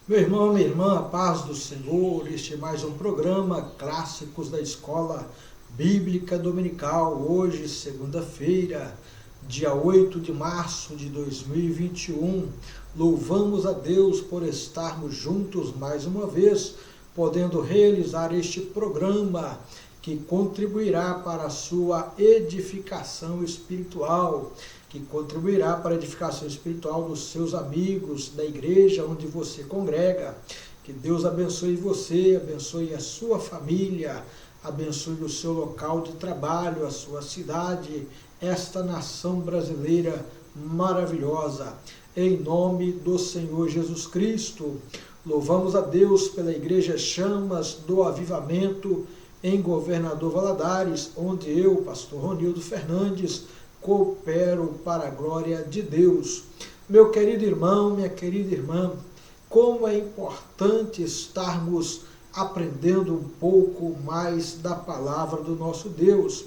Meu irmão, minha irmã, a paz do Senhor, este é mais um programa Clássicos da Escola Bíblica Dominical. Hoje, segunda-feira, dia 8 de março de 2021. Louvamos a Deus por estarmos juntos mais uma vez, podendo realizar este programa que contribuirá para a sua edificação espiritual, que contribuirá para a edificação espiritual dos seus amigos, da igreja onde você congrega. Que Deus abençoe você, abençoe a sua família, abençoe o seu local de trabalho, a sua cidade, esta nação brasileira maravilhosa. Em nome do Senhor Jesus Cristo, louvamos a Deus pela Igreja Chamas do Avivamento em Governador Valadares, onde eu, pastor Ronildo Fernandes, coopero para a glória de Deus. Meu querido irmão, minha querida irmã, como é importante estarmos aprendendo um pouco mais da palavra do nosso Deus.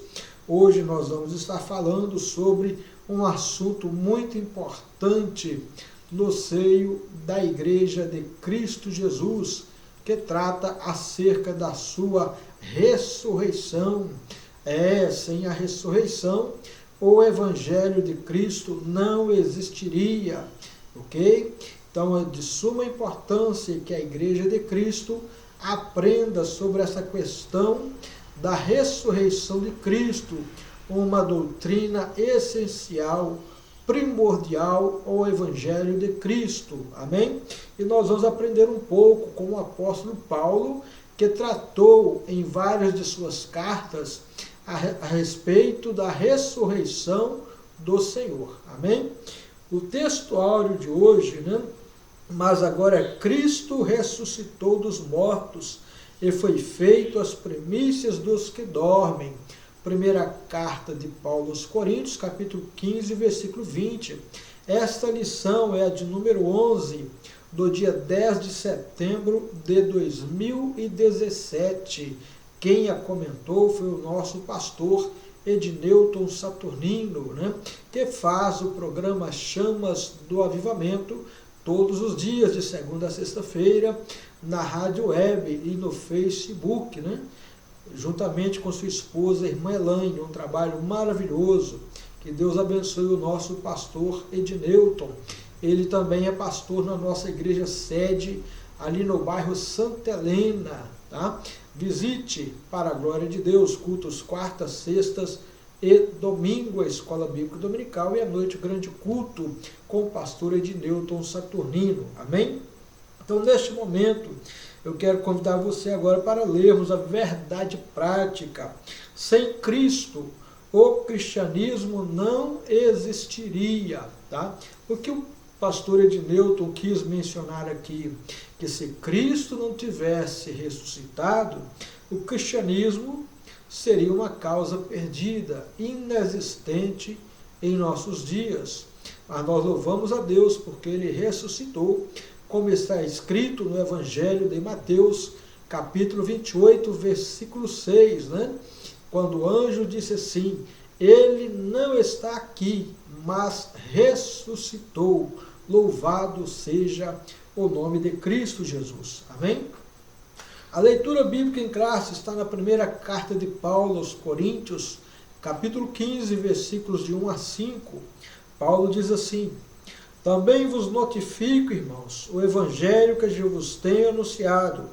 Hoje nós vamos estar falando sobre um assunto muito importante no seio da Igreja de Cristo Jesus, que trata acerca da sua ressurreição. Sem a ressurreição, o Evangelho de Cristo não existiria, ok? Então é de suma importância que a Igreja de Cristo aprenda sobre essa questão da ressurreição de Cristo, uma doutrina essencial, primordial ao Evangelho de Cristo, amém? E nós vamos aprender um pouco com o apóstolo Paulo, que tratou em várias de suas cartas a respeito da ressurreição do Senhor. Amém? O texto áureo de hoje, Mas agora Cristo ressuscitou dos mortos e foi feito as primícias dos que dormem. Primeira carta de Paulo aos Coríntios, capítulo 15, versículo 20. Esta lição é a de número 11, do dia 10 de setembro de 2017. Quem a comentou foi o nosso pastor Edneuton Saturnino, que faz o programa Chamas do Avivamento todos os dias, de segunda a sexta-feira, na rádio web e no Facebook, juntamente com sua esposa, a irmã Elaine, um trabalho maravilhoso. Que Deus abençoe o nosso pastor Edneuton. Ele também é pastor na nossa igreja sede, ali no bairro Santa Helena, tá? Visite, para a glória de Deus, cultos quartas, sextas e domingo, a Escola Bíblica Dominical, e à noite o grande culto com o pastor Edneuton Saturnino, amém? Então, neste momento, eu quero convidar você agora para lermos a verdade prática. Sem Cristo, o cristianismo não existiria, tá? O que o pastor Edneuton quis mencionar aqui, que se Cristo não tivesse ressuscitado, o cristianismo seria uma causa perdida, inexistente em nossos dias. Mas nós louvamos a Deus porque Ele ressuscitou, como está escrito no Evangelho de Mateus, capítulo 28, versículo 6, Quando o anjo disse assim: Ele não está aqui, mas ressuscitou. Louvado seja o nome de Cristo Jesus. Amém? A leitura bíblica em classe está na primeira carta de Paulo aos Coríntios, capítulo 15, versículos de 1 a 5. Paulo diz assim: Também vos notifico, irmãos, o evangelho que eu vos tenho anunciado,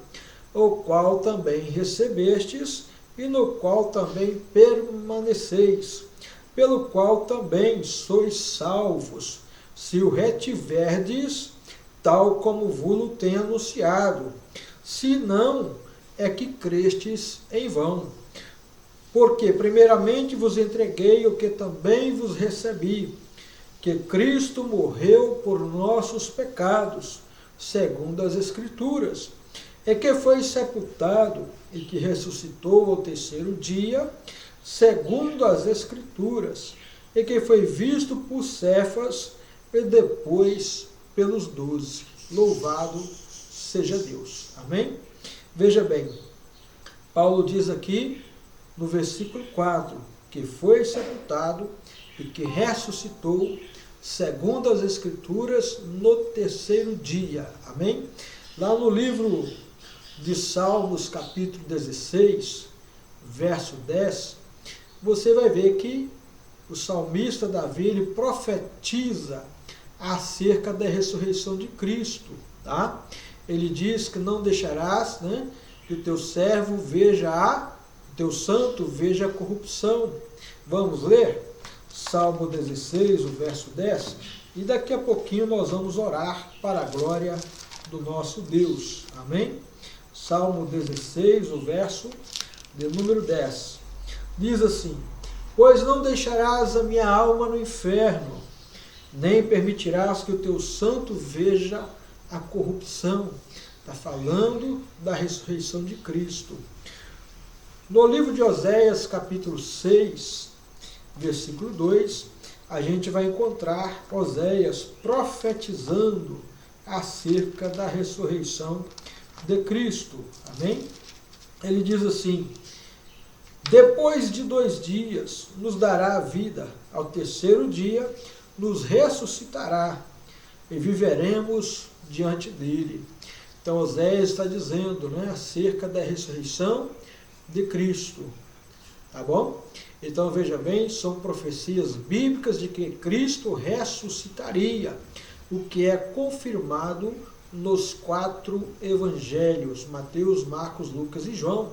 o qual também recebestes e no qual também permaneceis, pelo qual também sois salvos, se o retiverdes, tal como vos tenho anunciado. Se não, é que crestes em vão. Porque primeiramente vos entreguei o que também vos recebi, que Cristo morreu por nossos pecados, segundo as Escrituras, e que foi sepultado e que ressuscitou ao terceiro dia, segundo as Escrituras, e que foi visto por Cefas e depois pelos 12. Louvado seja Deus. Amém? Veja bem, Paulo diz aqui no versículo 4, que foi sepultado e que ressuscitou, segundo as Escrituras, no terceiro dia. Amém? Lá no livro de Salmos, capítulo 16, verso 10, você vai ver que o salmista Davi, ele profetiza acerca da ressurreição de Cristo, tá? Ele diz que não deixarás, né, que o teu servo veja o teu santo veja a corrupção. Vamos ler Salmo 16, o verso 10, e daqui a pouquinho nós vamos orar para a glória do nosso Deus. Amém? Salmo 16, o verso de número 10. Diz assim: pois não deixarás a minha alma no inferno, nem permitirás que o teu santo veja a corrupção. Está falando da ressurreição de Cristo. No livro de Oséias, capítulo 6, versículo 2, a gente vai encontrar Oséias profetizando acerca da ressurreição de Cristo. Amém? Ele diz assim: depois de 2 dias nos dará a vida, ao terceiro dia nos ressuscitará e viveremos diante dele. Então Oséias está dizendo, né, acerca da ressurreição de Cristo. Tá bom? Então veja bem, são profecias bíblicas de que Cristo ressuscitaria, o que é confirmado nos 4 evangelhos, Mateus, Marcos, Lucas e João.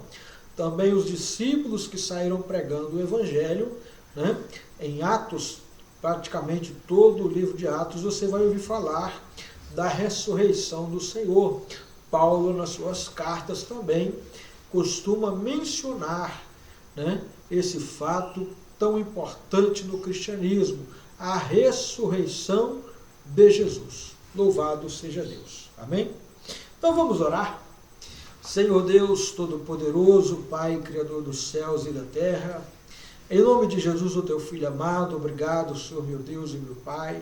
Também os discípulos que saíram pregando o evangelho, né, em Atos, praticamente todo o livro de Atos, você vai ouvir falar da ressurreição do Senhor. Paulo, nas suas cartas também, costuma mencionar, né, esse fato tão importante no cristianismo, a ressurreição de Jesus. Louvado seja Deus. Amém? Então vamos orar. Senhor Deus Todo-Poderoso, Pai, Criador dos céus e da terra, em nome de Jesus, o teu Filho amado, obrigado, Senhor meu Deus e meu Pai,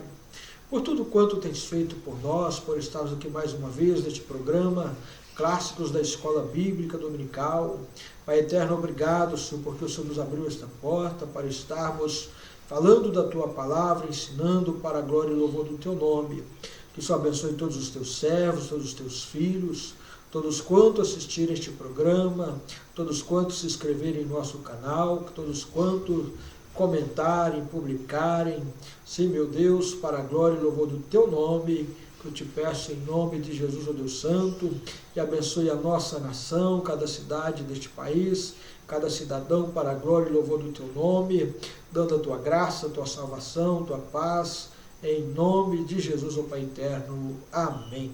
por tudo quanto tens feito por nós, por estarmos aqui mais uma vez neste programa, Clássicos da Escola Bíblica Dominical. Pai eterno, obrigado, Senhor, porque o Senhor nos abriu esta porta para estarmos falando da Tua Palavra, ensinando para a glória e louvor do Teu nome. Que o Senhor abençoe todos os Teus servos, todos os Teus filhos, todos quantos assistirem este programa, todos quantos se inscreverem em nosso canal, todos quantos comentarem, publicarem. Sim, meu Deus, para a glória e louvor do Teu nome, que eu te peço em nome de Jesus, ó Deus Santo, e abençoe a nossa nação, cada cidade deste país, cada cidadão, para a glória e louvor do Teu nome, dando a Tua graça, a Tua salvação, a Tua paz, em nome de Jesus, ó Pai eterno. Amém.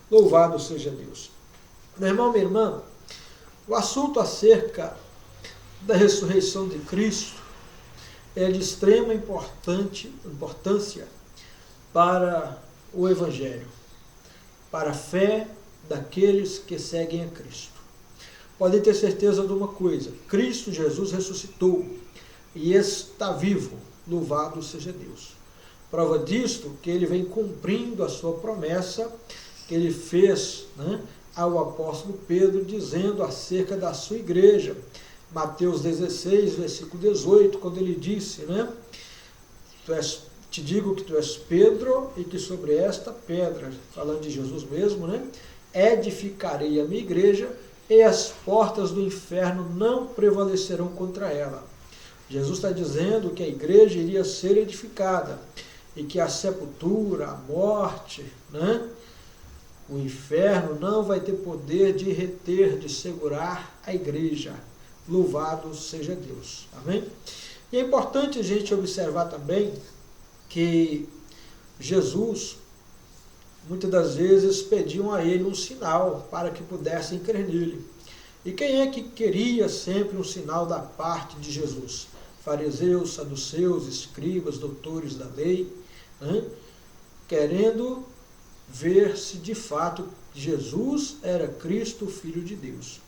Louvado seja Deus. Meu irmão, minha irmã, o assunto acerca da ressurreição de Cristo é de extrema importância para o Evangelho, para a fé daqueles que seguem a Cristo. Podem ter certeza de uma coisa: Cristo Jesus ressuscitou e está vivo, louvado seja Deus. Prova disto que ele vem cumprindo a sua promessa que ele fez, né, ao apóstolo Pedro, dizendo acerca da sua igreja. Mateus 16, versículo 18, quando ele disse, né, te digo que tu és Pedro, e que sobre esta pedra, falando de Jesus mesmo, né, edificarei a minha igreja, e as portas do inferno não prevalecerão contra ela. Jesus está dizendo que a igreja iria ser edificada, e que a sepultura, a morte, né, o inferno não vai ter poder de reter, de segurar a igreja. Louvado seja Deus. Amém? E é importante a gente observar também que Jesus, muitas das vezes, pediam a ele um sinal para que pudessem crer nele. E quem é que queria sempre um sinal da parte de Jesus? Fariseus, saduceus, escribas, doutores da lei, né? Querendo ver se de fato Jesus era Cristo, Filho de Deus.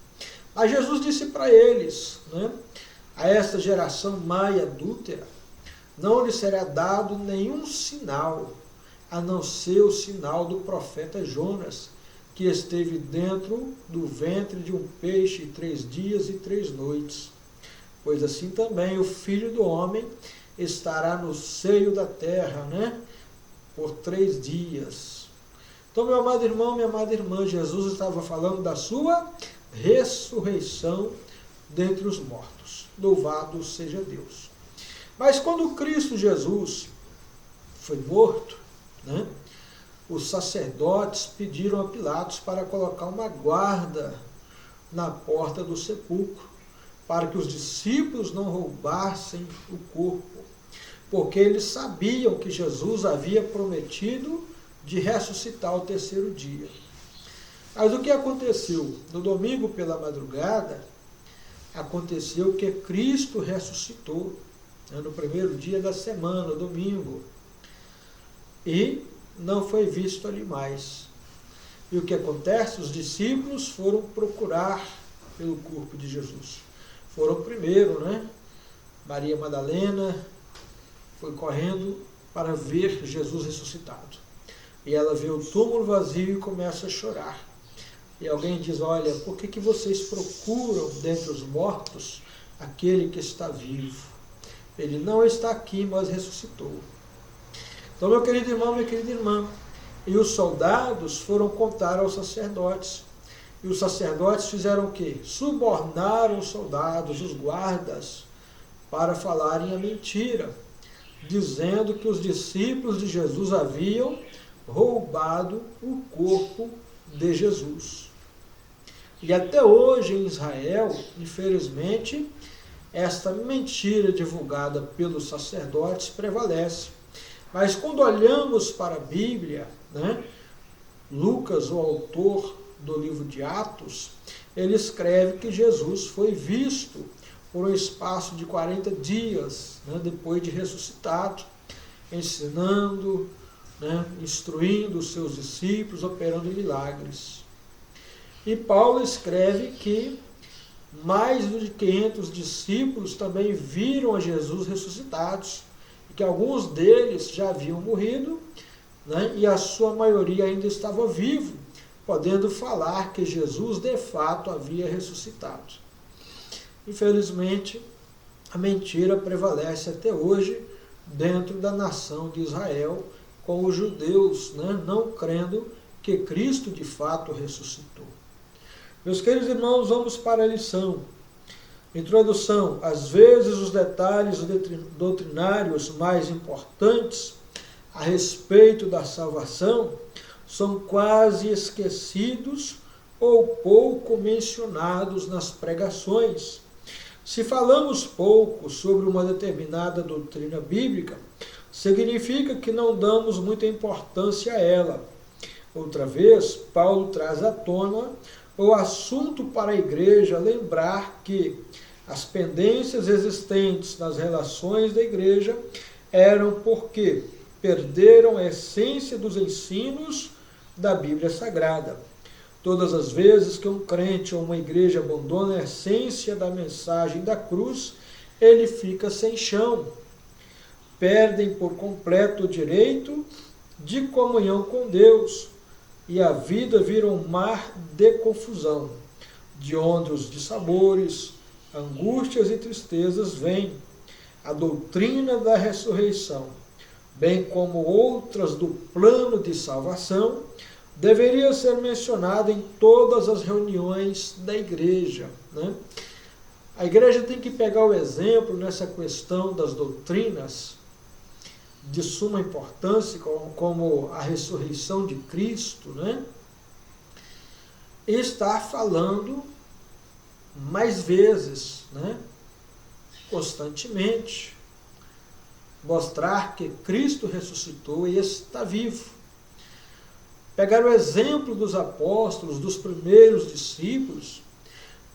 Mas Jesus disse para eles, né, a esta geração má e adúltera, não lhe será dado nenhum sinal, a não ser o sinal do profeta Jonas, que esteve dentro do ventre de um peixe 3 dias e 3 noites. Pois assim também o Filho do Homem estará no seio da terra, né, por 3 dias. Então, meu amado irmão, minha amada irmã, Jesus estava falando da sua ressurreição dentre os mortos. Louvado seja Deus. Mas quando Cristo Jesus foi morto, né, os sacerdotes pediram a Pilatos para colocar uma guarda na porta do sepulcro, para que os discípulos não roubassem o corpo, porque eles sabiam que Jesus havia prometido de ressuscitar ao terceiro dia. Mas o que aconteceu? No domingo pela madrugada, aconteceu que Cristo ressuscitou, né, no primeiro dia da semana, domingo, e não foi visto ali mais. E o que acontece? Os discípulos foram procurar pelo corpo de Jesus. Foram primeiro, né? Maria Madalena foi correndo para ver Jesus ressuscitado. E ela vê o túmulo vazio e começa a chorar. E alguém diz, olha, por que vocês procuram dentre os mortos aquele que está vivo? Ele não está aqui, mas ressuscitou. Então, meu querido irmão, minha querida irmã, e os soldados foram contar aos sacerdotes. E os sacerdotes fizeram o quê? Subornaram os soldados, os guardas, para falarem a mentira, dizendo que os discípulos de Jesus haviam roubado o corpo de Jesus. E até hoje em Israel, infelizmente, esta mentira divulgada pelos sacerdotes prevalece. Mas quando olhamos para a Bíblia, né, Lucas, o autor do livro de Atos, ele escreve que Jesus foi visto por um espaço de 40 dias, né, depois de ressuscitado, ensinando, né, instruindo os seus discípulos, operando milagres. E Paulo escreve que mais de 500 discípulos também viram a Jesus ressuscitados, e que alguns deles já haviam morrido, né, e a sua maioria ainda estava vivo, podendo falar que Jesus de fato havia ressuscitado. Infelizmente, a mentira prevalece até hoje dentro da nação de Israel, com os judeus, né, não crendo que Cristo de fato ressuscitou. Meus queridos irmãos, vamos para a lição. Introdução. Às vezes os detalhes doutrinários mais importantes a respeito da salvação são quase esquecidos ou pouco mencionados nas pregações. Se falamos pouco sobre uma determinada doutrina bíblica, significa que não damos muita importância a ela. Outra vez, Paulo traz à tona o assunto para a igreja lembrar que as pendências existentes nas relações da igreja eram porque perderam a essência dos ensinos da Bíblia Sagrada. Todas as vezes que um crente ou uma igreja abandona a essência da mensagem da cruz, ele fica sem chão. Perdem por completo o direito de comunhão com Deus, e a vida vira um mar de confusão, de onde os dissabores, angústias e tristezas vêm. A doutrina da ressurreição, bem como outras do plano de salvação, deveria ser mencionada em todas as reuniões da igreja, né? A igreja tem que pegar o exemplo nessa questão das doutrinas de suma importância, como a ressurreição de Cristo, né? E estar falando mais vezes, né? Constantemente. Mostrar que Cristo ressuscitou e está vivo. Pegar o exemplo dos apóstolos, dos primeiros discípulos,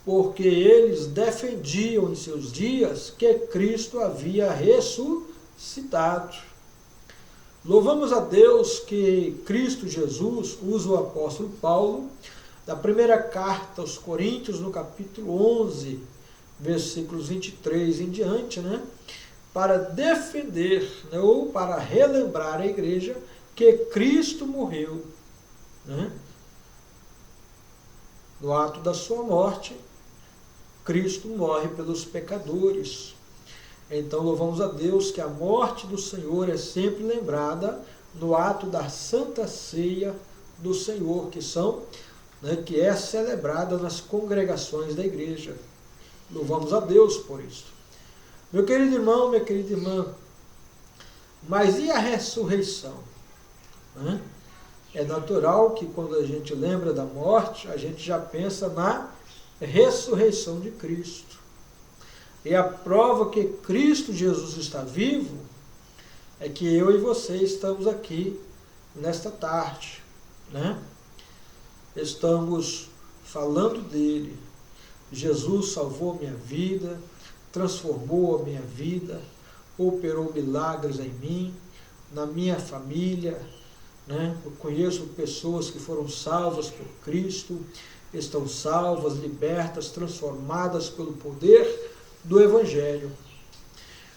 porque eles defendiam em seus dias que Cristo havia ressuscitado. Louvamos a Deus que Cristo Jesus usa o apóstolo Paulo, da primeira carta aos Coríntios, no capítulo 11, versículos 23 em diante, né, para defender, né, ou para relembrar a igreja que Cristo morreu, né? No ato da sua morte, Cristo morre pelos pecadores. Então louvamos a Deus que a morte do Senhor é sempre lembrada no ato da Santa Ceia do Senhor, que é celebrada nas congregações da igreja. Louvamos a Deus por isso. Meu querido irmão, minha querida irmã, mas e a ressurreição? É natural que quando a gente lembra da morte, a gente já pensa na ressurreição de Cristo. E a prova que Cristo Jesus está vivo é que eu e você estamos aqui nesta tarde, Estamos falando dele. Jesus salvou minha vida, transformou a minha vida, operou milagres em mim, na minha família, Eu conheço pessoas que foram salvas por Cristo, estão salvas, libertas, transformadas pelo poder do Evangelho.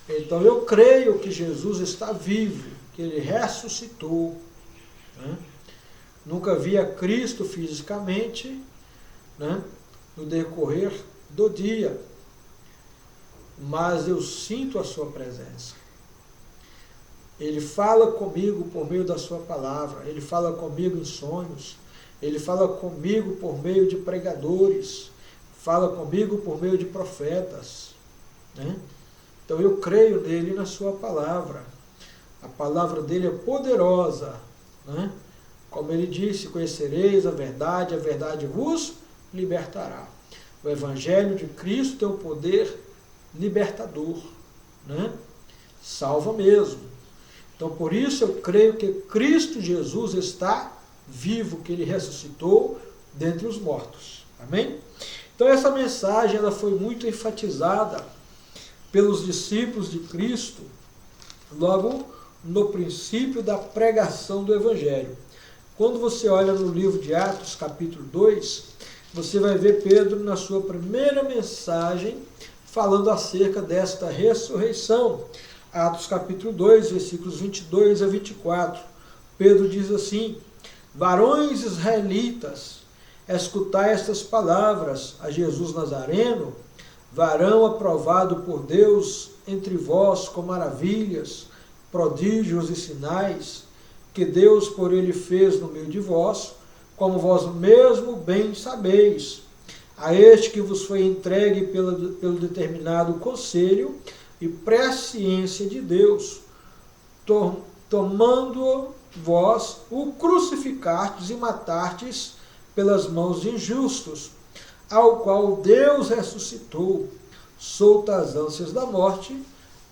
Então eu creio que Jesus está vivo, que ele ressuscitou. Nunca vi a Cristo fisicamente, no decorrer do dia, mas eu sinto a sua presença. Ele fala comigo por meio da sua palavra, ele fala comigo em sonhos, ele fala comigo por meio de pregadores, fala comigo por meio de profetas. Então eu creio nele e na sua palavra. A palavra dele é poderosa. Como ele disse, conhecereis a verdade vos libertará. O Evangelho de Cristo tem um poder libertador. Salva mesmo. Então por isso eu creio que Cristo Jesus está vivo, que ele ressuscitou dentre os mortos. Amém? Então essa mensagem ela foi muito enfatizada pelos discípulos de Cristo logo no princípio da pregação do Evangelho. Quando você olha no livro de Atos, capítulo 2, você vai ver Pedro na sua primeira mensagem falando acerca desta ressurreição. Atos capítulo 2, versículos 22 a 24. Pedro diz assim: varões israelitas, escutai estas palavras: a Jesus Nazareno, varão aprovado por Deus entre vós com maravilhas, prodígios e sinais, que Deus por ele fez no meio de vós, como vós mesmo bem sabeis. A este que vos foi entregue pelo determinado conselho e presciência de Deus, tomando vós o crucificastes e matastes pelas mãos de injustos, ao qual Deus ressuscitou, solta as ânsias da morte,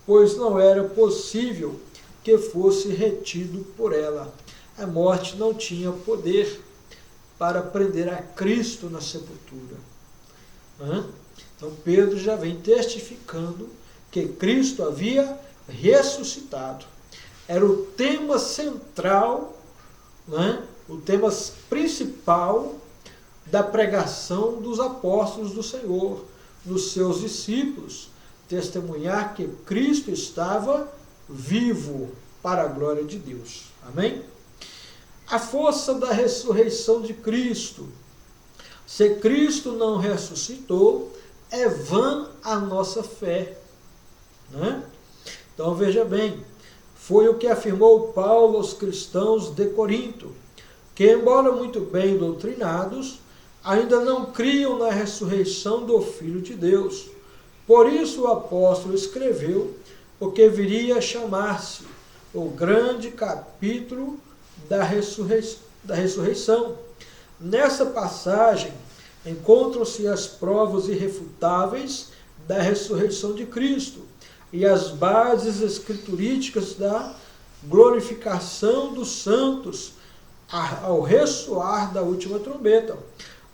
pois não era possível que fosse retido por ela. A morte não tinha poder para prender a Cristo na sepultura. Então Pedro já vem testificando que Cristo havia ressuscitado. Era o tema central, o tema principal da pregação dos apóstolos do Senhor, dos seus discípulos, testemunhar que Cristo estava vivo para a glória de Deus. Amém? A força da ressurreição de Cristo. Se Cristo não ressuscitou, é vã a nossa fé. Então veja bem, foi o que afirmou Paulo aos cristãos de Corinto, que embora muito bem doutrinados, ainda não criam na ressurreição do Filho de Deus. Por isso o apóstolo escreveu o que viria a chamar-se o grande capítulo da ressurreição. Nessa passagem encontram-se as provas irrefutáveis da ressurreição de Cristo e as bases escriturísticas da glorificação dos santos ao ressoar da última trombeta.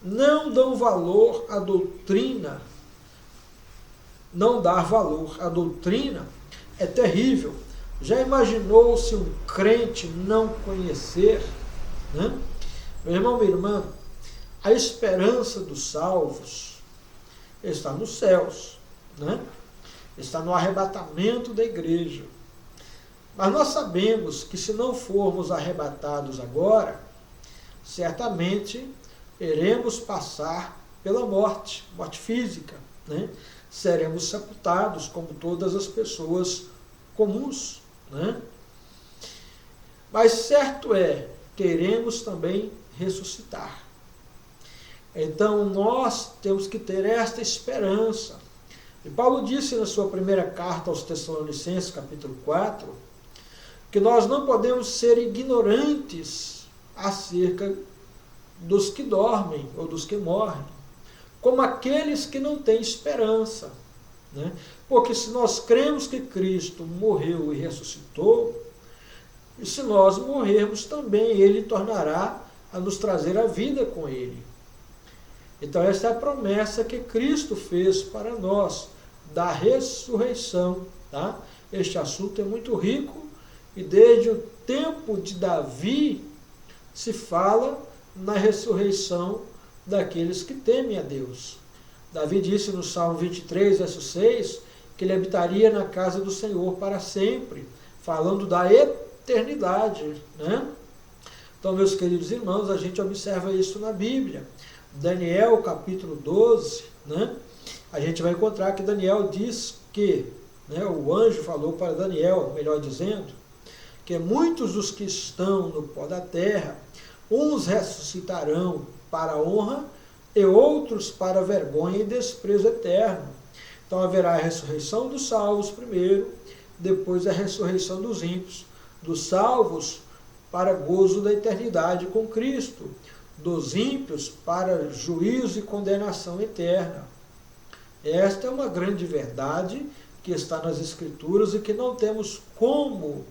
Não dão valor à doutrina. Não dar valor à doutrina é terrível. Já imaginou se um crente não conhecer? Meu irmão, minha irmã, a esperança dos salvos está nos céus, está no arrebatamento da igreja. Mas nós sabemos que se não formos arrebatados agora, certamente iremos passar pela morte física, Seremos sepultados como todas as pessoas comuns, Mas certo é que iremos também ressuscitar. Então nós temos que ter esta esperança. E Paulo disse na sua primeira carta aos Tessalonicenses, capítulo 4, que nós não podemos ser ignorantes acerca dos que dormem ou dos que morrem, como aqueles que não têm esperança. Né? Porque se nós cremos que Cristo morreu e ressuscitou, e se nós morrermos também, Ele tornará a nos trazer a vida com Ele. Então essa é a promessa que Cristo fez para nós, da ressurreição. Tá? Este assunto é muito rico, e desde o tempo de Davi se fala na ressurreição daqueles que temem a Deus. Davi disse no Salmo 23, verso 6, que ele habitaria na casa do Senhor para sempre, falando da eternidade. Né? Então, meus queridos irmãos, a gente observa isso na Bíblia. Daniel, capítulo 12, né? A gente vai encontrar que Daniel diz que, né, o anjo falou para Daniel, melhor dizendo, que muitos dos que estão no pó da terra, uns ressuscitarão para a honra e outros para a vergonha e desprezo eterno. Então haverá a ressurreição dos salvos primeiro, depois a ressurreição dos ímpios, dos salvos para gozo da eternidade com Cristo, dos ímpios para juízo e condenação eterna. Esta é uma grande verdade que está nas Escrituras e que não temos como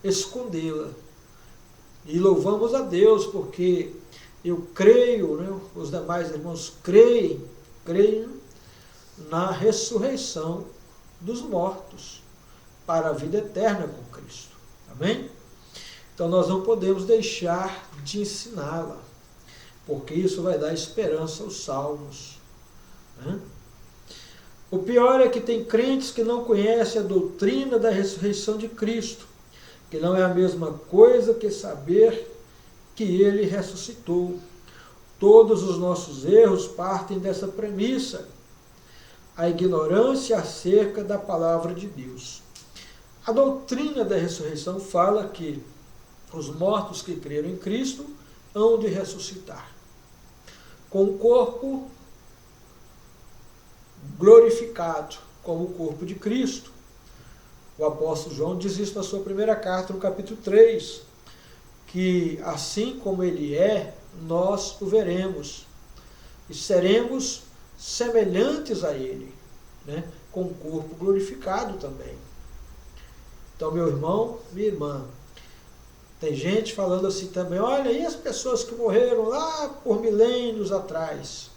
escondê-la. E louvamos a Deus porque eu creio, né, os demais irmãos creem na ressurreição dos mortos para a vida eterna com Cristo. Amém? Então nós não podemos deixar de ensiná-la, porque isso vai dar esperança aos salvos. Né? O pior é que tem crentes que não conhecem a doutrina da ressurreição de Cristo, que não é a mesma coisa que saber que Ele ressuscitou. Todos os nossos erros partem dessa premissa, a ignorância acerca da palavra de Deus. A doutrina da ressurreição fala que os mortos que creram em Cristo hão de ressuscitar, com o corpo glorificado, como o corpo de Cristo. O apóstolo João diz isso na sua primeira carta, no capítulo 3, que assim como ele é, nós o veremos, e seremos semelhantes a ele, né? Com o corpo glorificado também. Então, meu irmão, minha irmã, tem gente falando assim também, olha, e as pessoas que morreram lá por milênios atrás,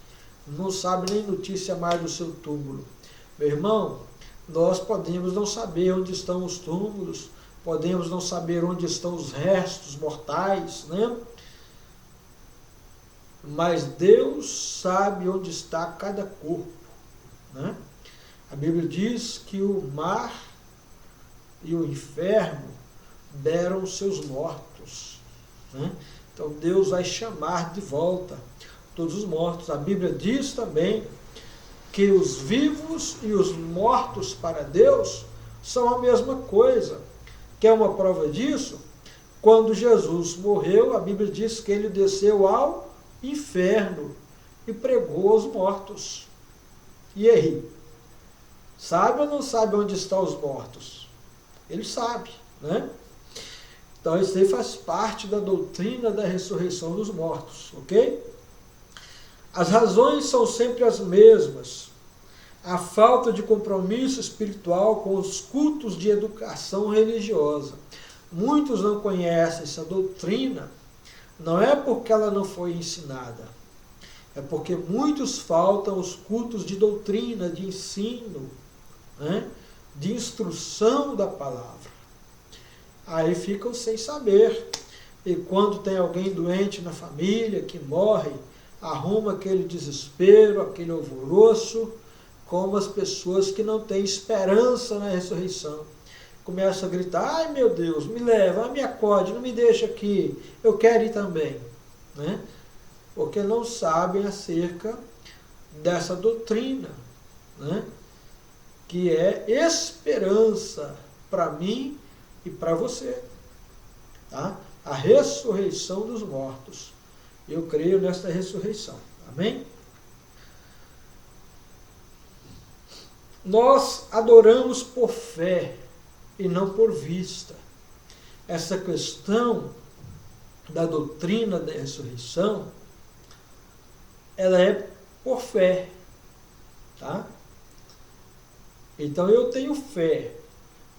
não sabem nem notícia mais do seu túmulo. Meu irmão, nós podemos não saber onde estão os túmulos, podemos não saber onde estão os restos mortais, né? Mas Deus sabe onde está cada corpo, né? A Bíblia diz que o mar e o inferno deram os seus mortos, né? Então Deus vai chamar de volta todos os mortos. A Bíblia diz também que os vivos e os mortos para Deus são a mesma coisa. Quer uma prova disso? Quando Jesus morreu, a Bíblia diz que ele desceu ao inferno e pregou aos mortos. E aí? Sabe ou não sabe onde estão os mortos? Ele sabe, né? Então isso aí faz parte da doutrina da ressurreição dos mortos, ok? As razões são sempre as mesmas. A falta de compromisso espiritual com os cultos de educação religiosa. Muitos não conhecem essa doutrina, não é porque ela não foi ensinada, é porque muitos faltam os cultos de doutrina, de ensino, né? De instrução da palavra. Aí ficam sem saber. E quando tem alguém doente na família, que morre, arruma aquele desespero, aquele alvoroço, como as pessoas que não têm esperança na ressurreição. Começam a gritar, ai meu Deus, me leva, me acorde, não me deixa aqui, eu quero ir também. Né? Porque não sabem acerca dessa doutrina, né? Que é esperança para mim e para você. Tá? A ressurreição dos mortos. Eu creio nesta ressurreição. Amém? Nós adoramos por fé e não por vista. Essa questão da doutrina da ressurreição, ela é por fé, tá? Então eu tenho fé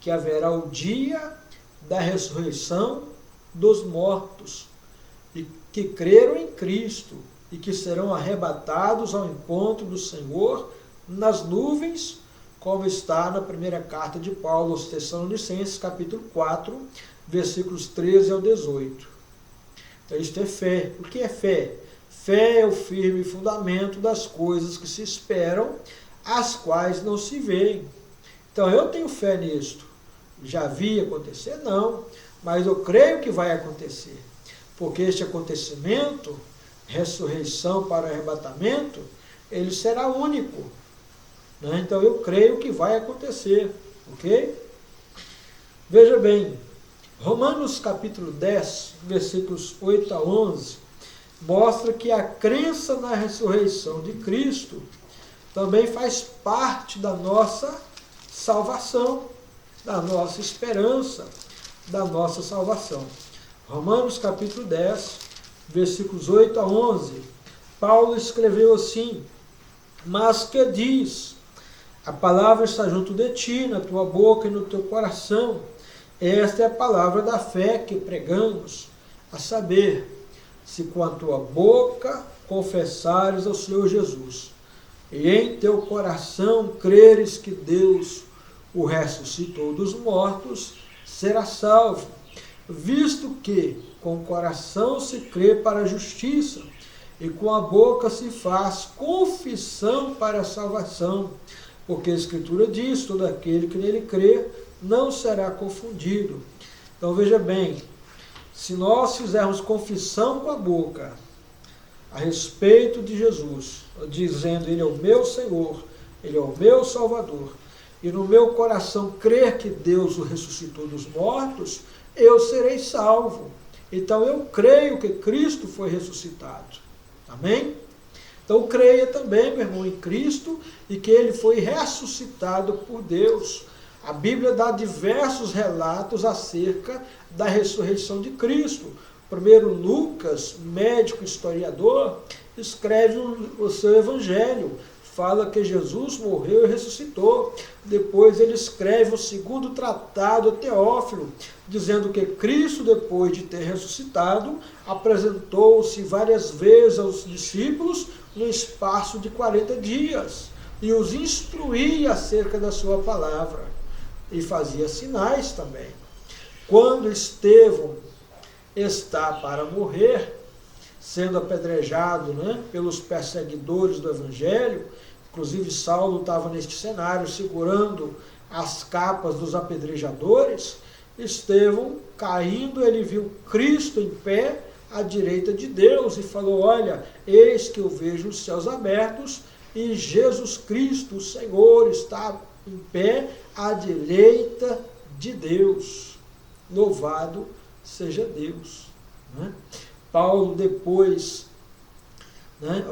que haverá o dia da ressurreição dos mortos e que creram em Cristo e que serão arrebatados ao encontro do Senhor nas nuvens, como está na primeira carta de Paulo aos Tessalonicenses, capítulo 4, versículos 13 ao 18. Então isto é fé. O que é fé? Fé é o firme fundamento das coisas que se esperam, as quais não se veem. Então eu tenho fé nisto. Já vi acontecer? Não. Mas eu creio que vai acontecer. Porque este acontecimento, ressurreição para arrebatamento, ele será único. Né? Então eu creio que vai acontecer. Ok? Veja bem, Romanos capítulo 10, versículos 8 a 11, mostra que a crença na ressurreição de Cristo também faz parte da nossa salvação, da nossa esperança, da nossa salvação. Romanos capítulo 10, versículos 8 a 11, Paulo escreveu assim: mas que diz, a palavra está junto de ti, na tua boca e no teu coração. Esta é a palavra da fé que pregamos, a saber, se com a tua boca confessares ao Senhor Jesus, e em teu coração creres que Deus o ressuscitou dos mortos, serás salvo, visto que com o coração se crê para a justiça, e com a boca se faz confissão para a salvação, porque a Escritura diz, todo aquele que nele crê não será confundido. Então veja bem, se nós fizermos confissão com a boca a respeito de Jesus, dizendo ele é o meu Senhor, ele é o meu Salvador, e no meu coração crer que Deus o ressuscitou dos mortos, eu serei salvo. Então eu creio que Cristo foi ressuscitado. Amém? Então creia também, meu irmão, em Cristo e que ele foi ressuscitado por Deus. A Bíblia dá diversos relatos acerca da ressurreição de Cristo. Primeiro Lucas, médico historiador, escreve o seu evangelho, fala que Jesus morreu e ressuscitou. Depois ele escreve o segundo tratado, Teófilo, dizendo que Cristo, depois de ter ressuscitado, apresentou-se várias vezes aos discípulos no espaço de 40 dias e os instruía acerca da sua palavra e fazia sinais também. Quando Estevão está para morrer, sendo apedrejado, pelos perseguidores do Evangelho, inclusive Saulo estava neste cenário segurando as capas dos apedrejadores, Estevão, caindo, ele viu Cristo em pé à direita de Deus e falou: olha, eis que eu vejo os céus abertos e Jesus Cristo, o Senhor, está em pé à direita de Deus. Louvado seja Deus. Paulo depois,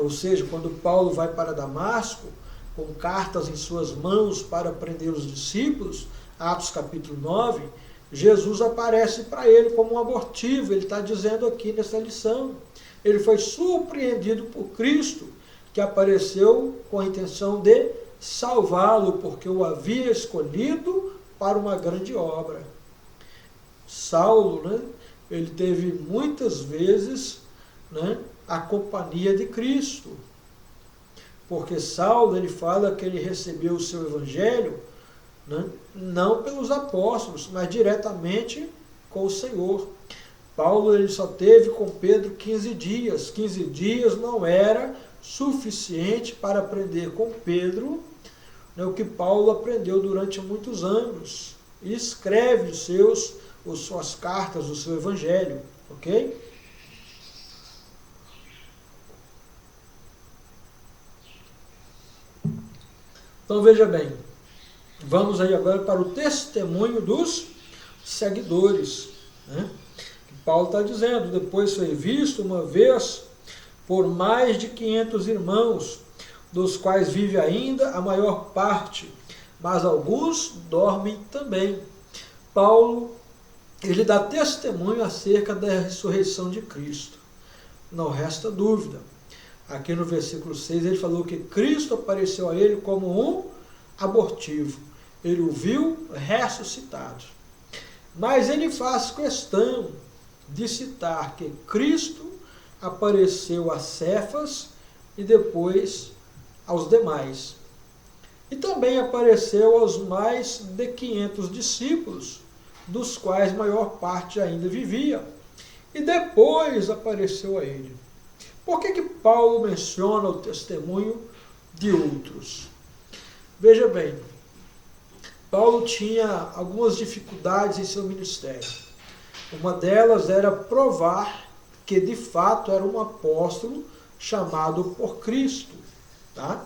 ou seja, quando Paulo vai para Damasco, com cartas em suas mãos para prender os discípulos, Atos capítulo 9, Jesus aparece para ele como um abortivo. Ele está dizendo aqui nessa lição. Ele foi surpreendido por Cristo, que apareceu com a intenção de salvá-lo, porque o havia escolhido para uma grande obra. Saulo, ele teve muitas vezes a companhia de Cristo, porque Saulo, ele fala que ele recebeu o seu evangelho não pelos apóstolos, mas diretamente com o Senhor. Paulo, ele só teve com Pedro 15 dias. 15 dias não era suficiente para aprender com Pedro o que Paulo aprendeu durante muitos anos. E escreve suas cartas, o seu evangelho. Ok? Então veja bem, vamos aí agora para o testemunho dos seguidores. Que Paulo está dizendo: depois foi visto uma vez por mais de 500 irmãos, dos quais vive ainda a maior parte, mas alguns dormem também. Paulo, ele dá testemunho acerca da ressurreição de Cristo. Não resta dúvida. Aqui no versículo 6 ele falou que Cristo apareceu a ele como um abortivo. Ele o viu ressuscitado. Mas ele faz questão de citar que Cristo apareceu a Cefas e depois aos demais. E também apareceu aos mais de 500 discípulos, dos quais maior parte ainda vivia. E depois apareceu a ele. Por que Paulo menciona o testemunho de outros? Veja bem, Paulo tinha algumas dificuldades em seu ministério. Uma delas era provar que de fato era um apóstolo chamado por Cristo. Tá?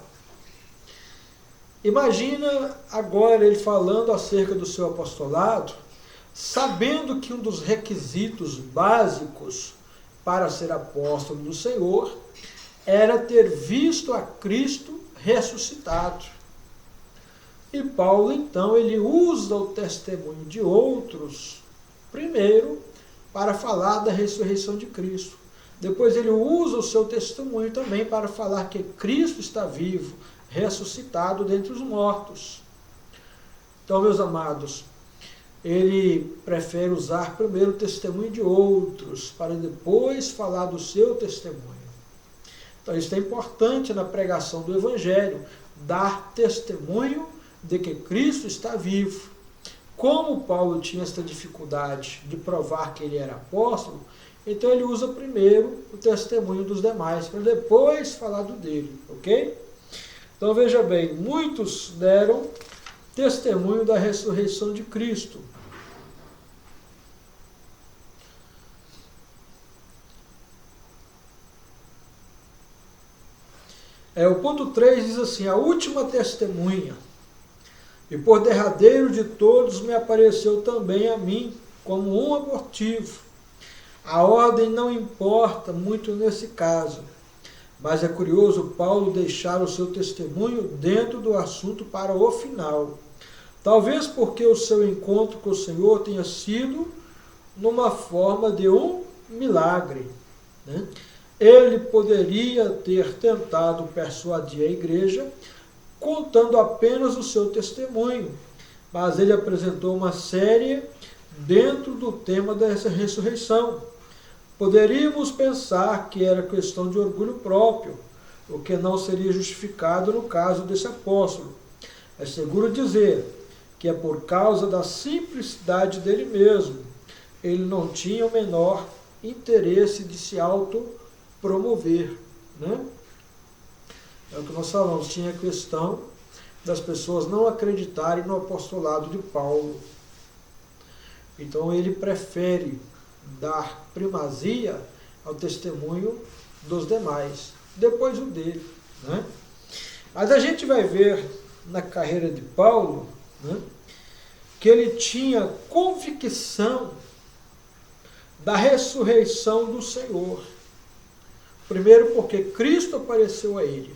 Imagina agora ele falando acerca do seu apostolado, sabendo que um dos requisitos básicos para ser apóstolo do Senhor era ter visto a Cristo ressuscitado. E Paulo, então, ele usa o testemunho de outros, primeiro, para falar da ressurreição de Cristo. Depois ele usa o seu testemunho também para falar que Cristo está vivo, ressuscitado dentre os mortos. Então, meus amados, ele prefere usar primeiro o testemunho de outros, para depois falar do seu testemunho. Então, isso é importante na pregação do Evangelho, dar testemunho de que Cristo está vivo. Como Paulo tinha esta dificuldade de provar que ele era apóstolo, então ele usa primeiro o testemunho dos demais, para depois falar do dele, ok? Então veja bem, muitos deram testemunho da ressurreição de Cristo. O ponto 3 diz assim: a última testemunha, e por derradeiro de todos me apareceu também a mim, como um abortivo. A ordem não importa muito nesse caso, mas é curioso Paulo deixar o seu testemunho dentro do assunto para o final. Talvez porque o seu encontro com o Senhor tenha sido numa forma de um milagre, né? Ele poderia ter tentado persuadir a igreja contando apenas o seu testemunho, mas ele apresentou uma série dentro do tema dessa ressurreição. Poderíamos pensar que era questão de orgulho próprio, o que não seria justificado no caso desse apóstolo. É seguro dizer que é por causa da simplicidade dele mesmo. Ele não tinha o menor interesse de se autopromover, né? É o que nós falamos, tinha a questão das pessoas não acreditarem no apostolado de Paulo. Então ele prefere dar primazia ao testemunho dos demais, depois o dele, né? Mas a gente vai ver na carreira de Paulo, né, que ele tinha convicção da ressurreição do Senhor. Primeiro porque Cristo apareceu a ele.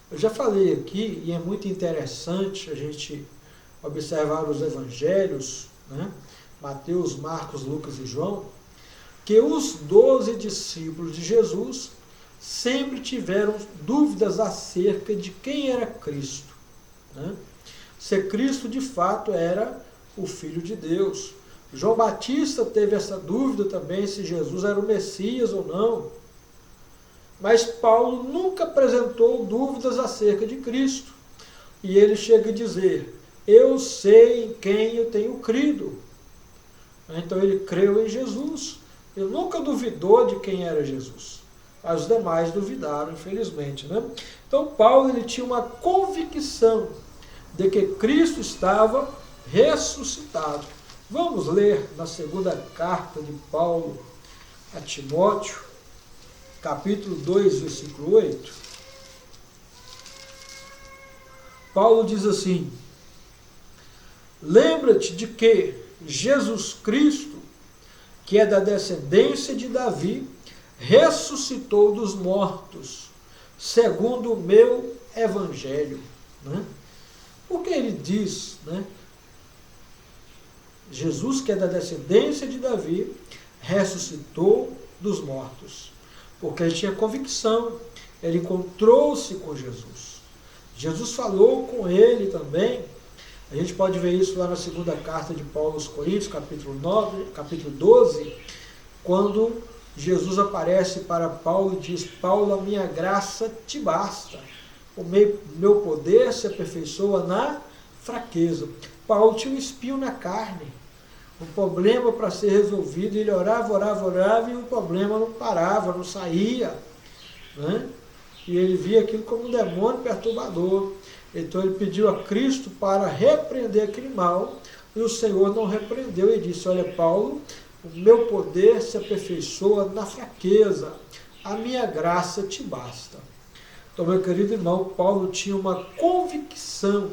Eu já falei aqui, e é muito interessante a gente observar os evangelhos, né, Mateus, Marcos, Lucas e João, que os 12 discípulos de Jesus sempre tiveram dúvidas acerca de quem era Cristo, né? Se Cristo de fato era o Filho de Deus. João Batista teve essa dúvida também, se Jesus era o Messias ou não. Mas Paulo nunca apresentou dúvidas acerca de Cristo. E ele chega a dizer: eu sei em quem eu tenho crido. Então ele creu em Jesus. Ele nunca duvidou de quem era Jesus. Mas os demais duvidaram, infelizmente, né? Então Paulo, ele tinha uma convicção de que Cristo estava ressuscitado. Vamos ler na segunda carta de Paulo a Timóteo, capítulo 2, versículo 8. Paulo diz assim: lembra-te de que Jesus Cristo, que é da descendência de Davi, ressuscitou dos mortos, segundo o meu evangelho. Né? Porque ele diz, né? Jesus, que é da descendência de Davi, ressuscitou dos mortos. Porque ele tinha convicção, ele encontrou-se com Jesus. Jesus falou com ele também. A gente pode ver isso lá na segunda carta de Paulo aos Coríntios, capítulo 12, quando Jesus aparece para Paulo e diz: Paulo, a minha graça te basta. O meu poder se aperfeiçoa na fraqueza. Paulo tinha um espinho na carne, um problema para ser resolvido. Ele orava e o problema não parava, não saía. Né? E ele via aquilo como um demônio perturbador. Então ele pediu a Cristo para repreender aquele mal, e o Senhor não repreendeu e disse: olha, Paulo, o meu poder se aperfeiçoa na fraqueza, a minha graça te basta. Então, meu querido irmão, Paulo tinha uma convicção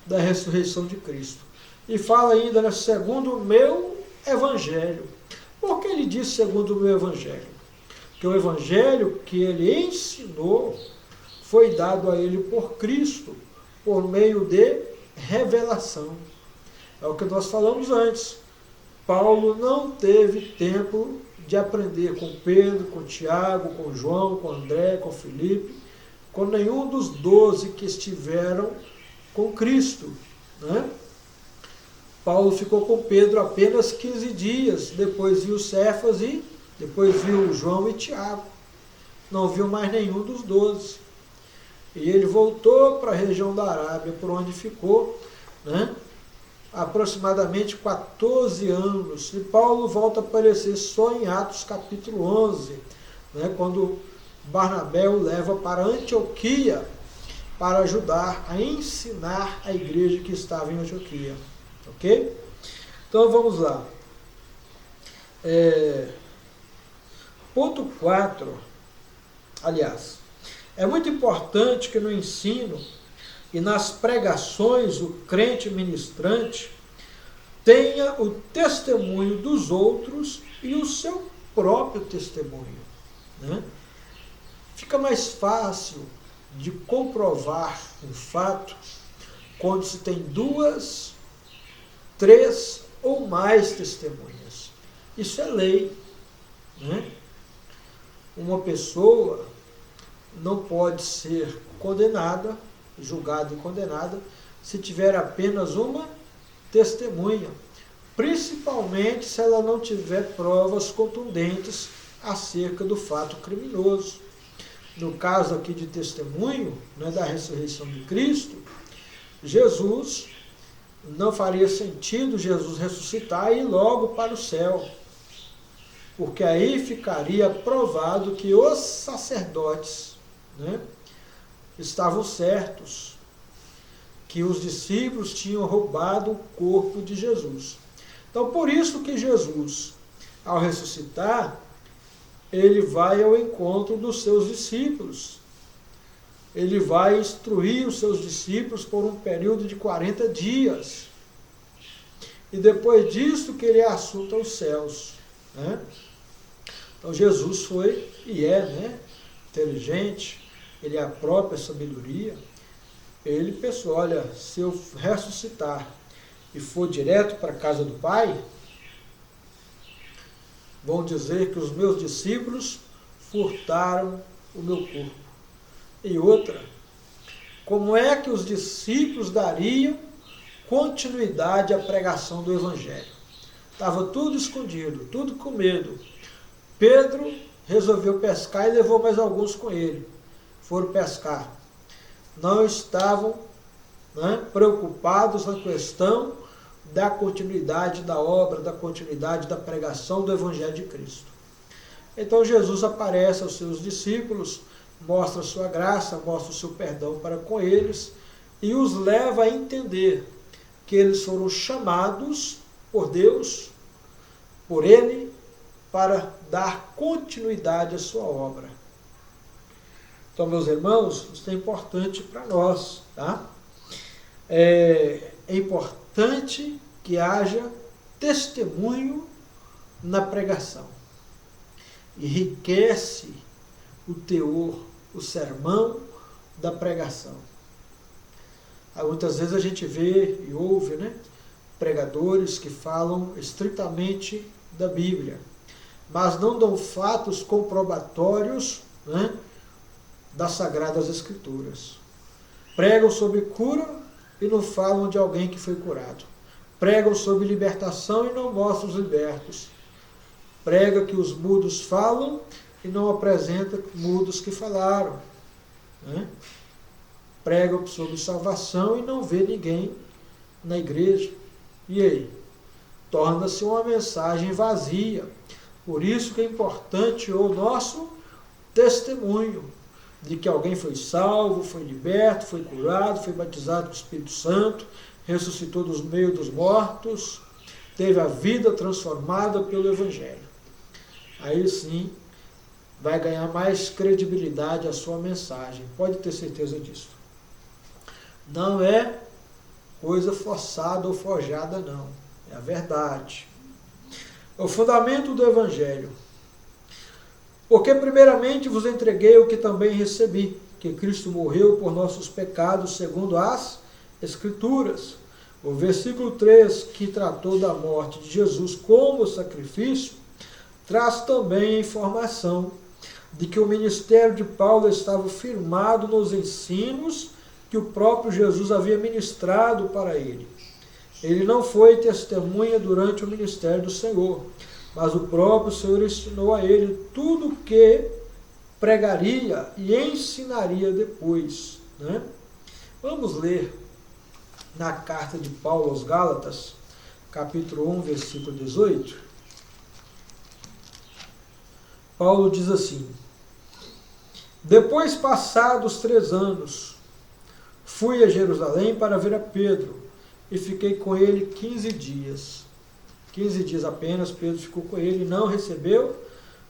da ressurreição de Cristo. E fala ainda, né, segundo o meu evangelho. Por que ele diz segundo o meu evangelho? Porque o evangelho que ele ensinou foi dado a ele por Cristo, por meio de revelação. É o que nós falamos antes. Paulo não teve tempo de aprender com Pedro, com Tiago, com João, com André, com Filipe, com nenhum dos 12 que estiveram com Cristo. Né? Paulo ficou com Pedro apenas 15 dias, depois viu Cefas e depois viu João e Tiago. Não viu mais nenhum dos 12. E ele voltou para a região da Arábia, por onde ficou, né, aproximadamente 14 anos. E Paulo volta a aparecer só em Atos capítulo 11, né, quando Barnabé o leva para Antioquia para ajudar a ensinar a igreja que estava em Antioquia. Ok? Então vamos lá. Ponto 4, aliás, é muito importante que no ensino e nas pregações o crente ministrante tenha o testemunho dos outros e o seu próprio testemunho. Né? Fica mais fácil de comprovar um fato quando se tem 2, 3 ou mais testemunhas. Isso é lei. Né? Uma pessoa não pode ser condenada, julgada e condenada, se tiver apenas uma testemunha, principalmente se ela não tiver provas contundentes acerca do fato criminoso. No caso aqui de testemunho, né, da ressurreição de Cristo, Jesus, não faria sentido Jesus ressuscitar e ir logo para o céu, porque aí ficaria provado que os sacerdotes, né, estavam certos, que os discípulos tinham roubado o corpo de Jesus. Então, por isso que Jesus, ao ressuscitar, ele vai ao encontro dos seus discípulos. Ele vai instruir os seus discípulos por um período de 40 dias. E depois disso que ele é assunto aos céus. Né? Então Jesus foi e é, né, inteligente, ele é a própria sabedoria. Ele pensou: olha, se eu ressuscitar e for direto para a casa do Pai, vão dizer que os meus discípulos furtaram o meu corpo. E outra, como é que os discípulos dariam continuidade à pregação do Evangelho? Estava tudo escondido, tudo com medo. Pedro resolveu pescar e levou mais alguns com ele. Foram pescar. Não estavam, né, preocupados na questão da continuidade da obra, da continuidade da pregação do Evangelho de Cristo. Então Jesus aparece aos seus discípulos, mostra a sua graça, mostra o seu perdão para com eles e os leva a entender que eles foram chamados por Deus, por Ele, para dar continuidade à sua obra. Então, meus irmãos, isso é importante para nós, tá? É importante que haja testemunho na pregação. enriquece o teor, o sermão da pregação. Muitas vezes a gente vê e ouve, né, pregadores que falam estritamente da Bíblia, mas não dão fatos comprobatórios, né, das Sagradas Escrituras. Pregam sobre cura e não falam de alguém que foi curado. Pregam sobre libertação e não mostram os libertos. Prega que os mudos falam e não apresenta mudos que falaram, né? Pregam sobre salvação e não vê ninguém na igreja. E aí? Torna-se uma mensagem vazia. Por isso que é importante o nosso testemunho de que alguém foi salvo, foi liberto, foi curado, foi batizado com o Espírito Santo, ressuscitou dos meios dos mortos, teve a vida transformada pelo Evangelho. Aí sim vai ganhar mais credibilidade a sua mensagem. Pode ter certeza disso. Não é coisa forçada ou forjada, não. É a verdade. O fundamento do Evangelho. Porque primeiramente vos entreguei o que também recebi, que Cristo morreu por nossos pecados segundo as Escrituras. O versículo 3, que tratou da morte de Jesus como sacrifício, traz também a informação de que o ministério de Paulo estava firmado nos ensinos que o próprio Jesus havia ministrado para ele. Ele não foi testemunha durante o ministério do Senhor, mas o próprio Senhor ensinou a ele tudo o que pregaria e ensinaria depois, né? Vamos ler na carta de Paulo aos Gálatas, capítulo 1, versículo 18. Paulo diz assim: depois passados 3 anos, fui a Jerusalém para ver a Pedro, e fiquei com ele 15 dias. 15 dias apenas Pedro ficou com ele e não recebeu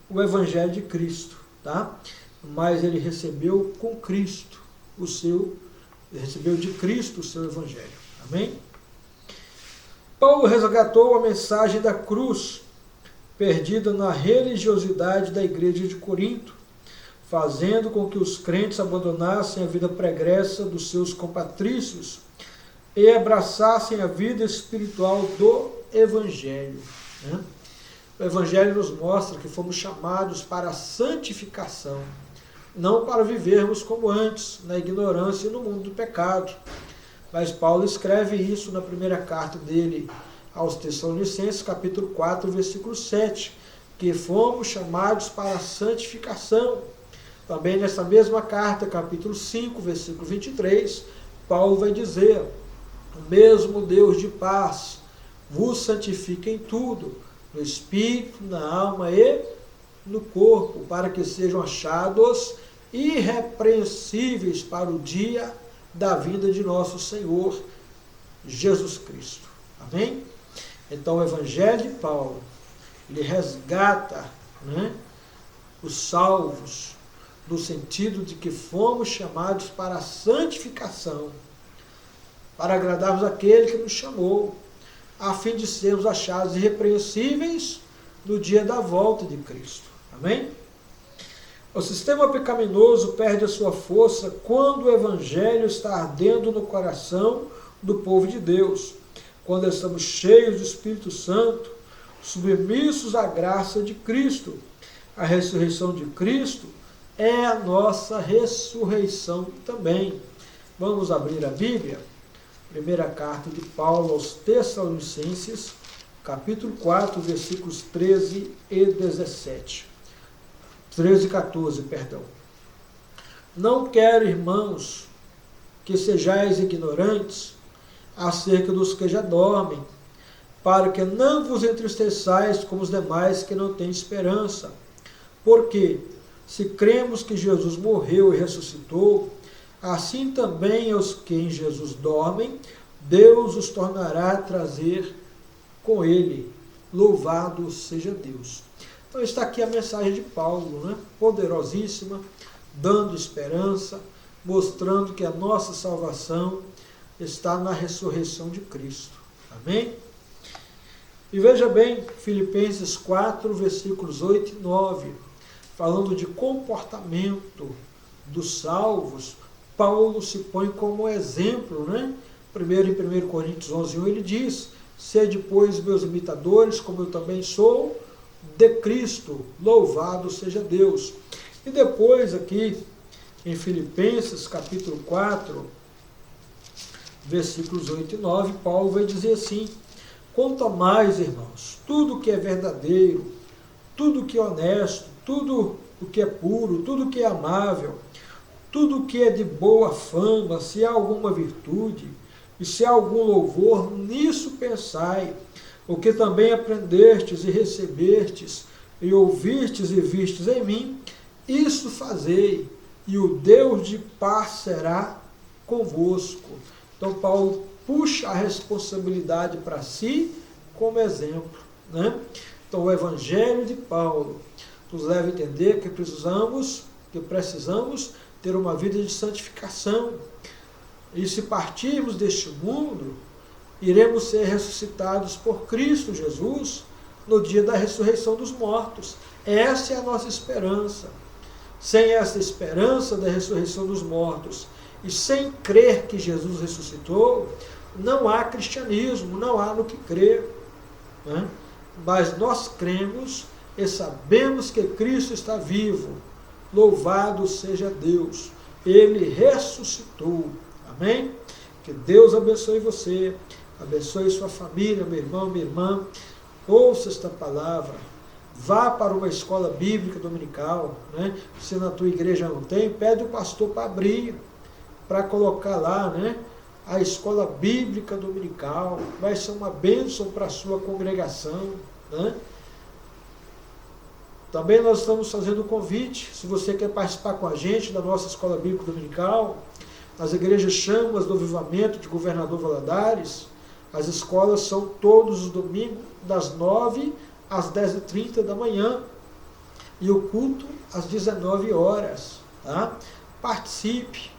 o Evangelho de Cristo, tá? Mas ele recebeu com Cristo recebeu de Cristo o seu Evangelho. Amém? Paulo resgatou a mensagem da cruz, perdida na religiosidade da igreja de Corinto, fazendo com que os crentes abandonassem a vida pregressa dos seus compatrícios e abraçassem a vida espiritual do Evangelho, né? O Evangelho nos mostra que fomos chamados para a santificação, não para vivermos como antes, na ignorância e no mundo do pecado. Mas Paulo escreve isso na primeira carta dele aos Tessalonicenses, capítulo 4, versículo 7, que fomos chamados para a santificação. Também nessa mesma carta, capítulo 5, versículo 23, Paulo vai dizer: o mesmo Deus de paz vos santifica em tudo, no espírito, na alma e no corpo, para que sejam achados irrepreensíveis para o dia da vinda de nosso Senhor Jesus Cristo. Amém? Então o Evangelho de Paulo, ele resgata, né, os salvos, no sentido de que fomos chamados para a santificação, para agradarmos aquele que nos chamou, a fim de sermos achados irrepreensíveis no dia da volta de Cristo. Amém? O sistema pecaminoso perde a sua força quando o Evangelho está ardendo no coração do povo de Deus, quando estamos cheios do Espírito Santo, submissos à graça de Cristo. A ressurreição de Cristo é a nossa ressurreição também. Vamos abrir a Bíblia? Primeira carta de Paulo aos Tessalonicenses, capítulo 4, versículos 13 e 17. 13 e 14, perdão. Não quero, irmãos, que sejais ignorantes acerca dos que já dormem, para que não vos entristeçais como os demais que não têm esperança. Porque, se cremos que Jesus morreu e ressuscitou, assim também os que em Jesus dormem, Deus os tornará a trazer com ele. Louvado seja Deus. Então está aqui a mensagem de Paulo, né? Poderosíssima, dando esperança, mostrando que a nossa salvação está na ressurreição de Cristo. Amém? E veja bem, Filipenses 4, versículos 8 e 9. falando de comportamento dos salvos, Paulo se põe como exemplo, né? Primeiro, em 1 Coríntios 11:1, ele diz: sede, pois, meus imitadores, como eu também sou, de Cristo, louvado seja Deus. E depois aqui, em Filipenses, capítulo 4, versículos 8 e 9, Paulo vai dizer assim: quanto a mais, irmãos, tudo que é verdadeiro, tudo que é honesto, tudo o que é puro, tudo que é amável, tudo que é de boa fama, se há alguma virtude e se há algum louvor, nisso pensai, o que também aprendestes e recebestes e ouvistes e vistes em mim, isso fazei, e o Deus de paz será convosco. Então Paulo puxa a responsabilidade para si como exemplo, né? Então o Evangelho de Paulo nos leva a entender que precisamos ter uma vida de santificação. E se partirmos deste mundo, iremos ser ressuscitados por Cristo Jesus no dia da ressurreição dos mortos. Essa é a nossa esperança. Sem essa esperança da ressurreição dos mortos e sem crer que Jesus ressuscitou, não há cristianismo, não há no que crer, né? Mas nós cremos e sabemos que Cristo está vivo. Louvado seja Deus. Ele ressuscitou. Amém? Que Deus abençoe você, abençoe sua família, meu irmão, minha irmã. Ouça esta palavra. Vá para uma escola bíblica dominical, né? Se na tua igreja não tem, pede o pastor para abrir, para colocar lá, né? A escola bíblica dominical. Vai ser uma bênção para a sua congregação, né? Também nós estamos fazendo o convite, se você quer participar com a gente da nossa escola bíblica dominical, as igrejas Chamas do Avivamento de Governador Valadares, as escolas são todos os domingos, das 9 às 10h30 da manhã, e o culto às 19 horas. Tá? Participe,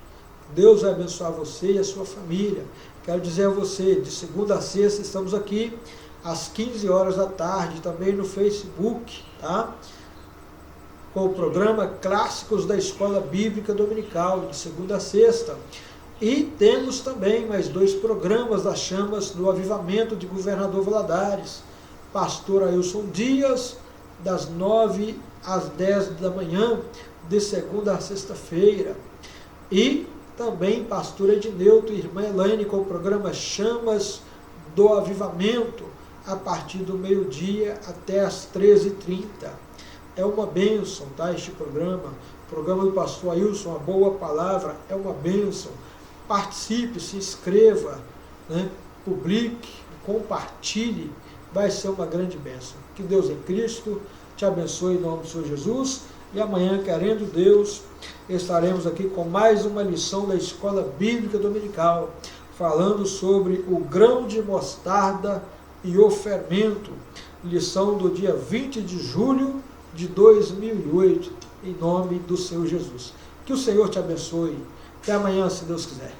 Deus vai abençoar você e a sua família. Quero dizer a você, de segunda a sexta estamos aqui às 15 horas da tarde, também no Facebook, tá? Com o programa Clássicos da Escola Bíblica Dominical, de segunda a sexta. E temos também mais 2 programas das Chamas do Avivamento de Governador Valadares. Pastor Ailson Dias, das 9 às 10 da manhã, de segunda a sexta-feira. E também pastor Edneuto e irmã Elaine, com o programa Chamas do Avivamento, a partir do meio-dia até às 13h30. É uma bênção, tá, este programa. O programa do pastor Ailson, a boa palavra, é uma bênção. Participe, se inscreva, né? Publique, compartilhe, vai ser uma grande bênção. Que Deus em Cristo te abençoe em nome do Senhor Jesus. E amanhã, querendo Deus, estaremos aqui com mais uma lição da Escola Bíblica Dominical, falando sobre o grão de mostarda e o fermento. Lição do dia 20 de julho de 2008, em nome do Senhor Jesus. Que o Senhor te abençoe. Até amanhã, se Deus quiser.